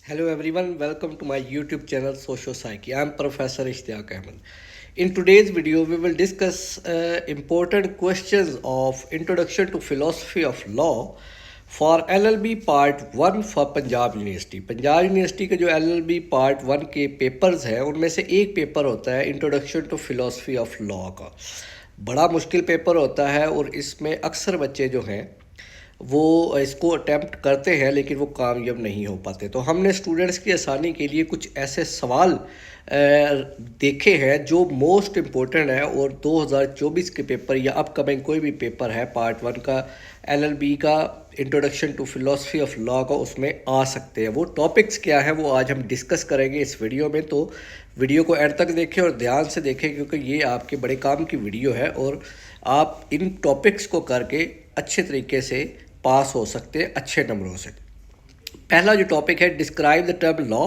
Hello everyone, welcome to my YouTube channel Social Psyche. I am Professor Ishtiaq Ahmed. In today's video, we will discuss important questions of Introduction to Philosophy of Law for LLB Part 1 for Punjab university. Punjab university के जो LLB Part 1 के papers हैं उनमें से एक paper होता है introduction to philosophy of law का। बड़ा मुश्किल पेपर होता है और इसमें अक्सर बच्चे जो हैं वो इसको अटेम्प्ट करते हैं लेकिन वो कामयाब नहीं हो पाते। तो हमने स्टूडेंट्स की आसानी के लिए कुछ ऐसे सवाल देखे हैं जो मोस्ट इम्पोर्टेंट है और 2024 के पेपर या अपकमिंग कोई भी पेपर है पार्ट 1 का LLB का introduction to philosophy of law का उसमें आ सकते हैं। वो टॉपिक्स क्या है वो आज हम डिस्कस करेंगे इस वीडियो में। तो वीडियो को एंड तक देखें और ध्यान से देखें क्योंकि ये आपके बड़े काम की वीडियो है और आप इन टॉपिक्स को करके अच्छे तरीके से पास हो सकते हैं अच्छे नंबरों से। पहला जो टॉपिक है describe the term law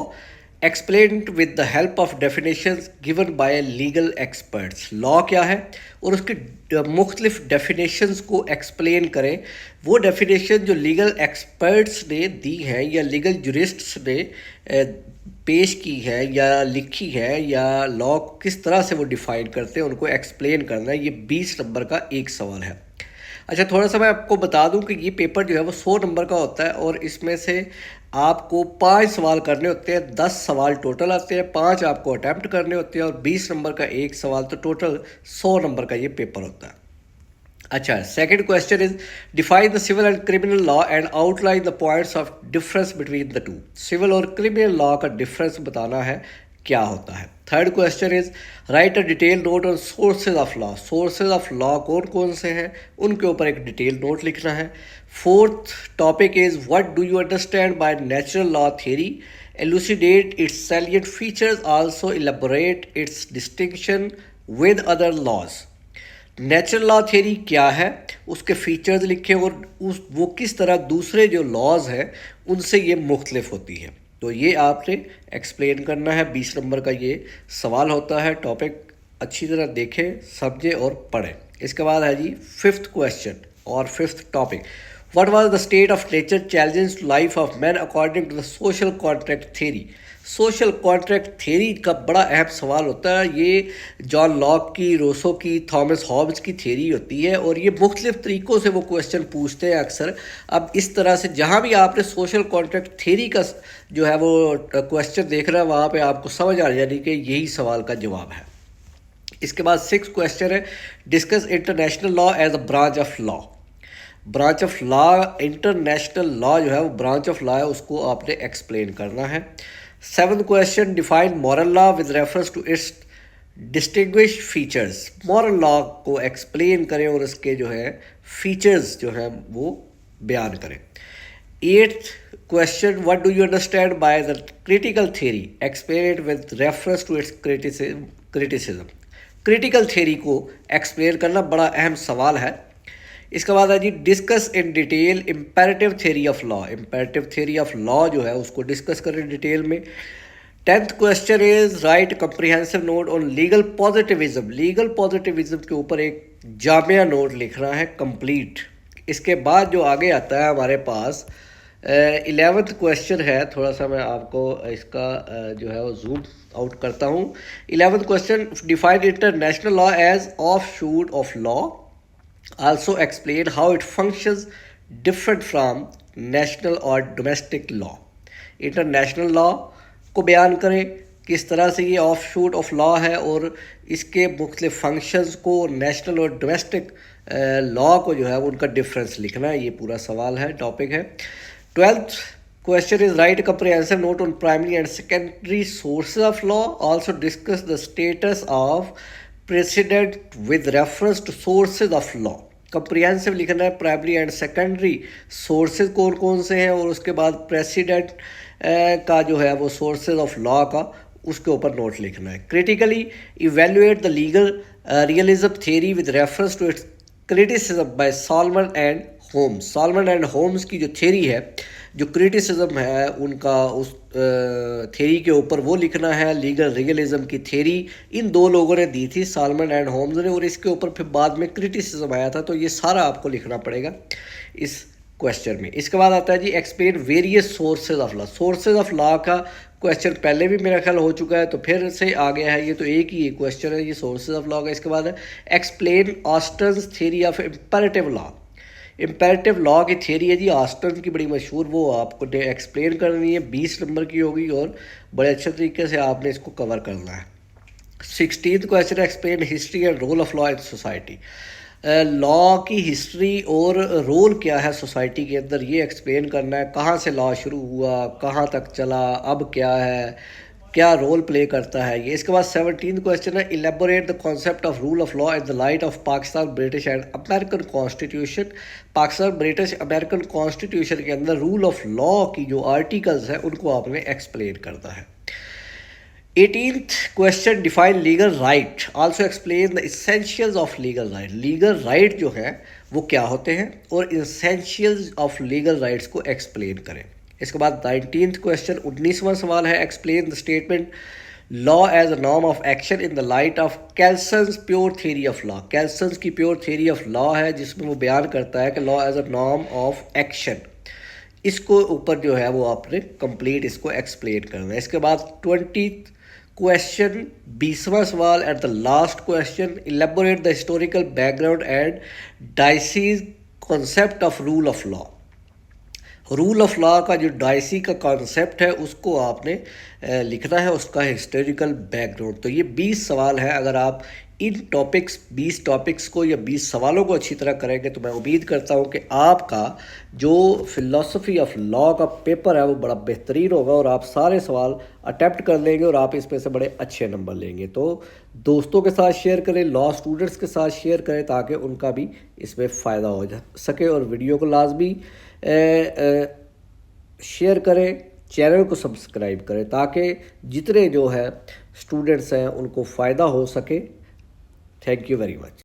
explained with the help of definitions given by legal experts. Law क्या है और उसके मुख्तलिफ डेफिनेशंस को एक्सप्लेन करें। वो डेफिनेशन जो लीगल एक्सपर्ट्स ने दी हैं या लीगल जुरिस्ट्स ने पेश की है या लिखी है या लॉ किस तरह से वो डिफ़ाइन करते हैं उनको एक्सप्लेन करना है। ये 20 नंबर का एक सवाल है। अच्छा, थोड़ा सा मैं आपको बता दूं कि ये पेपर जो है वो 100 नंबर का होता है और इसमें से आपको 5 सवाल करने होते हैं। 10 सवाल टोटल आते हैं, 5 आपको अटैम्प्ट करने होते हैं और 20 नंबर का एक सवाल, तो टोटल 100 नंबर का ये पेपर होता है। अच्छा, second question is define the civil and criminal law and outline the points of difference between the two. Civil और क्रिमिनल लॉ का डिफरेंस बताना है क्या होता है। Third question is write a detail note on sources of law. Sources of law कौन कौन से हैं उनके ऊपर एक डिटेल नोट लिखना है। Fourth topic is what do you understand by natural law theory, elucidate its salient features, also elaborate its distinction with other laws। Natural law theory क्या है, उसके फीचर्स लिखे और वो किस तरह दूसरे जो लॉज हैं उनसे ये मुख्तलिफ होती है। तो ये आपने एक्सप्लेन करना है। 20 नंबर का ये सवाल होता है। टॉपिक अच्छी तरह देखें, समझें और पढ़ें। इसके बाद है जी फिफ्थ क्वेश्चन और fifth topic what was the state of nature challenges to life of man according to the social contract theory. Social contract theory का बड़ा अहम सवाल होता है। ये जॉन लॉक की, रोसो की, थॉमस हॉब्स की थ्योरी होती है और ये मुख्तलिफ तरीक़ों से वो क्वेश्चन पूछते हैं अक्सर। अब इस तरह से जहाँ भी आपने सोशल कॉन्ट्रैक्ट थ्योरी का जो है वो क्वेश्चन देख रहा है वहाँ पे आपको समझ आ जाएगी कि यही सवाल का जवाब है। इसके बाद 6th क्वेश्चन है discuss international law as a branch of law. Branch of law, international law जो है वो ब्रांच ऑफ लॉ है, उसको आपने एक्सप्लेन करना है। 7th question define moral law with reference to its distinguish features. Moral law को एक्सप्लेन करें और इसके जो है फीचर्स जो है वो बयान करें। 8th question what do you understand by the critical theory, explain it with reference to its criticism. Critical theory को एक्सप्लेन करना बड़ा अहम सवाल है। इसके बाद है जी discuss in detail imperative theory of law. Imperative theory of law जो है उसको डिस्कस करें डिटेल में। 10th question is write comprehensive note on legal positivism. Legal positivism के ऊपर एक जामिया नोट लिखना है कंप्लीट। इसके बाद जो आगे आता है हमारे पास 11th क्वेश्चन है। थोड़ा सा मैं आपको इसका जो है वो जूम आउट करता हूँ। 11th question define international law as offshoot of law, also explain how it functions different from national और domestic law। इंटरनेशनल लॉ को बयान करें किस तरह से ये ऑफ शूट ऑफ लॉ है और इसके मुख्तलिफ फंक्शंस को नेशनल और डोमेस्टिक लॉ को जो है उनका डिफरेंस लिखना है। ये पूरा सवाल है, टॉपिक है। 12th question is write comprehensive note on primary and secondary sources of law, also discuss the status of precedent with reference to sources of law. Comprehensive लिखना है प्राइमरी एंड सेकेंडरी सोर्सेज कौन कौन से हैं और उसके बाद प्रेसिडेंट का जो है वो सोर्सेज ऑफ लॉ का उसके ऊपर नोट लिखना है। Critically evaluate the legal realism theory with reference to its criticism by Salmond and Holmes. Salmond and Holmes की जो थ्योरी है, जो क्रिटिसिज्म है उनका, उस थ्योरी के ऊपर वो लिखना है। लीगल रियलिज्म की थ्योरी इन दो लोगों ने दी थी, सॉलमन एंड होम्स ने, और इसके ऊपर फिर बाद में क्रिटिसिज्म आया था। तो ये सारा आपको लिखना पड़ेगा इस क्वेश्चन में। इसके बाद आता है जी explain various sources of law. Sources of law का क्वेश्चन पहले भी मेरा ख्याल हो चुका है, तो फिर से आ गया है, ये तो एक ही क्वेश्चन है ये सोर्सेज ऑफ लॉ का। इसके बाद है explain Austin's theory of imperative law. Imperative law की थ्योरी है जी ऑस्टन की, बड़ी मशहूर, वो आपको एक्सप्लेन करनी है, 20 नंबर की होगी और बड़े अच्छे तरीके से आपने इसको कवर करना है। 16th question explain history and role of law in society. Law की हिस्ट्री और रोल क्या है सोसाइटी के अंदर, ये एक्सप्लेन करना है। कहाँ से लॉ शुरू हुआ, कहाँ तक चला, अब क्या है, क्या रोल प्ले करता है ये। इसके बाद 17th क्वेश्चन है elaborate the concept of rule of law in the light of Pakistan British and American constitution. Pakistan British American constitution के अंदर रूल ऑफ लॉ की जो आर्टिकल्स हैं उनको आपने एक्सप्लेन करना है। 18th question define legal right, also explain the essentials of legal right. Legal right जो है वो क्या होते हैं और इसेंशियल्स ऑफ लीगल राइट्स को एक्सप्लेन करें। इसके बाद 19th क्वेश्चन 19वां सवाल है explain the statement law as a norm of action in the light of Kelsen's pure theory of law. Kelsen's की प्योर थ्योरी ऑफ लॉ है जिसमें वो बयान करता है कि law as a norm of action, इसको ऊपर जो है वो आपने कंप्लीट इसको एक्सप्लेन करना है। इसके बाद 20th क्वेश्चन 20वां सवाल at the last question elaborate the historical background and Dicey's concept of rule of law. Rule of law का जो डाइसी का कॉन्सेप्ट है उसको आपने लिखना है, उसका हिस्टोरिकल बैकग्राउंड। तो ये 20 सवाल है। अगर आप इन टॉपिक्स 20 टॉपिक्स को या 20 सवालों को अच्छी तरह करेंगे तो मैं उम्मीद करता हूँ कि आपका जो फ़िलासफ़ी ऑफ लॉ का पेपर है वो बड़ा बेहतरीन होगा और आप सारे सवाल अटैम्प्ट कर लेंगे और आप इसमें से बड़े अच्छे नंबर लेंगे। तो दोस्तों के साथ शेयर करें, लॉ स्टूडेंट्स के साथ शेयर करें ताकि उनका भी इसमें फ़ायदा हो सके और वीडियो को लाजमी शेयर करें, चैनल को सब्सक्राइब करें ताकि जितने जो है स्टूडेंट्स हैं उनको फ़ायदा हो सके। Thank you very much.